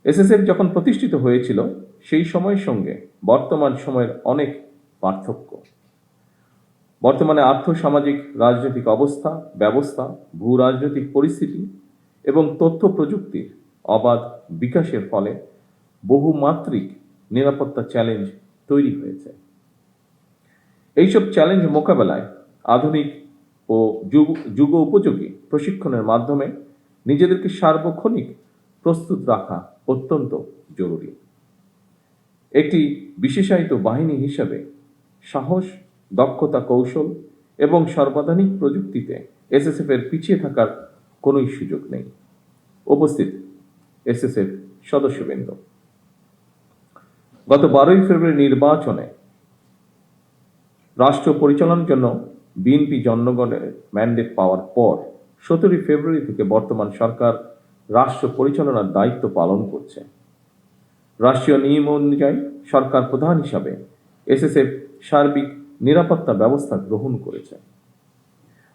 SSF যখন প্রতিষ্ঠিত হয়েছিল সেই সময়ের সঙ্গে বর্তমান সময়ের অনেক পার্থক্য। বর্তমানে আর্থসামাজিক রাজনৈতিক অবস্থা ব্যবস্থা, ভূ রাজনৈতিক পরিস্থিতি এবং তথ্য প্রযুক্তির অবাধ বিকাশের ফলে বহুমাত্রিক নিরাপত্তা চ্যালেঞ্জ তৈরি হয়েছে। এইসব চ্যালেঞ্জ মোকাবেলায় আধুনিক ও যুগ উপযোগী প্রশিক্ষণের মাধ্যমে নিজেদেরকে সার্বক্ষণিক প্রস্তুত রাখা অত্যন্ত জরুরি। একটি বিশেষায়িত বাহিনী হিসাবে সাহস, দক্ষতা, কৌশল এবং সর্বাধুনিক প্রযুক্তিতে এসএসএফ এর পিছিয়ে থাকার কোনোই সুযোগ নেই। উপস্থিত এসএসএফ সদস্যবৃন্দ, গত 12ই ফেব্রুয়ারি নির্বাচনে রাষ্ট্র পরিচালনার জন্য বিএনপি জনগণের ম্যান্ডেট পাওয়ার পর 17ই ফেব্রুয়ারি থেকে বর্তমান সরকার রাষ্ট্র পরিচালনার দায়িত্ব পালন করছে। রাষ্ট্রীয় নিয়ম অনুযায়ী সরকার প্রধান হিসাবে এসএসএফ সার্বিক নিরাপত্তা ব্যবস্থা গ্রহণ করেছে।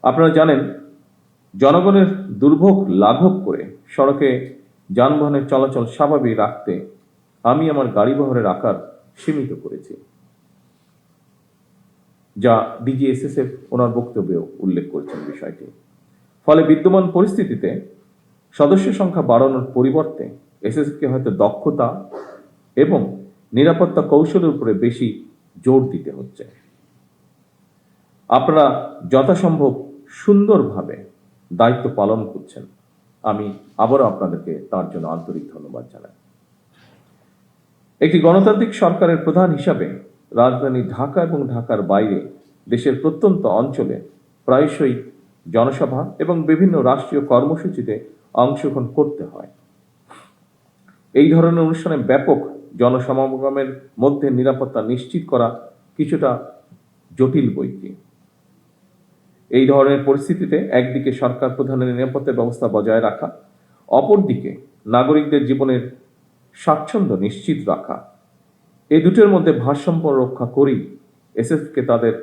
আপনারা জানেন, জনগণের দুর্ভোগ লাঘব করে সড়কে যানবাহনের চলাচল স্বাভাবিক রাখতে আমি আমার গাড়িবহরের আকার সীমিত করেছি, যা ডিজি এসএসএফ ওনার বক্তব্যেও উল্লেখ করেছেন বিষয়টি। ফলে বিদ্যমান পরিস্থিতিতে সদস্য সংখ্যা বাড়ানোর পরিবর্তে এসএসএফকে হয়তো দক্ষতা এবং নিরাপত্তা কৌশলের উপরে বেশি জোর দিতে হচ্ছে। আপনারা যথাসম্ভব সুন্দরভাবে দায়িত্ব পালন করছেন, আমি আবারও আপনাদেরকে তার জন্য আন্তরিক ধন্যবাদ জানাই। একটি গণতান্ত্রিক সরকারের প্রধান হিসাবে রাজধানী ঢাকা এবং ঢাকার বাইরে দেশের প্রত্যন্ত অঞ্চলে প্রায়শই জনসভা এবং বিভিন্ন রাষ্ট্রীয় কর্মসূচিতে অংশগ্রহণ করতে হয়। এই ধরনের অনুষ্ঠানে ব্যাপক জনসমাগমের মধ্যে নিরাপত্তা নিশ্চিত করা কিছুটা জটিল বৈকি। এই ধরনের পরিস্থিতিতে একদিকে সরকার প্রধানের নিরাপত্তা ব্যবস্থা বজায় রাখা, অপরদিকে নাগরিকদের জীবনের স্বাচ্ছন্দ্য নিশ্চিত রাখা, এই দুটোর মধ্যে ভারসাম্য রক্ষা করেই এসএসএফকে তাদের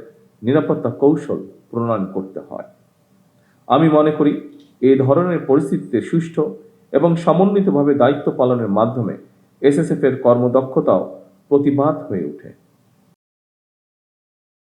নিরাপত্তা কৌশল প্রণয়ন করতে হয়। আমি মনে করি এই ধরনের পরিস্থিতিতে সুষ্ঠু এবং সমন্বিতভাবে দায়িত্ব পালনের মাধ্যমে এসএসএফ এর কর্মদক্ষতাও প্রতিভাত হয়ে ওঠে।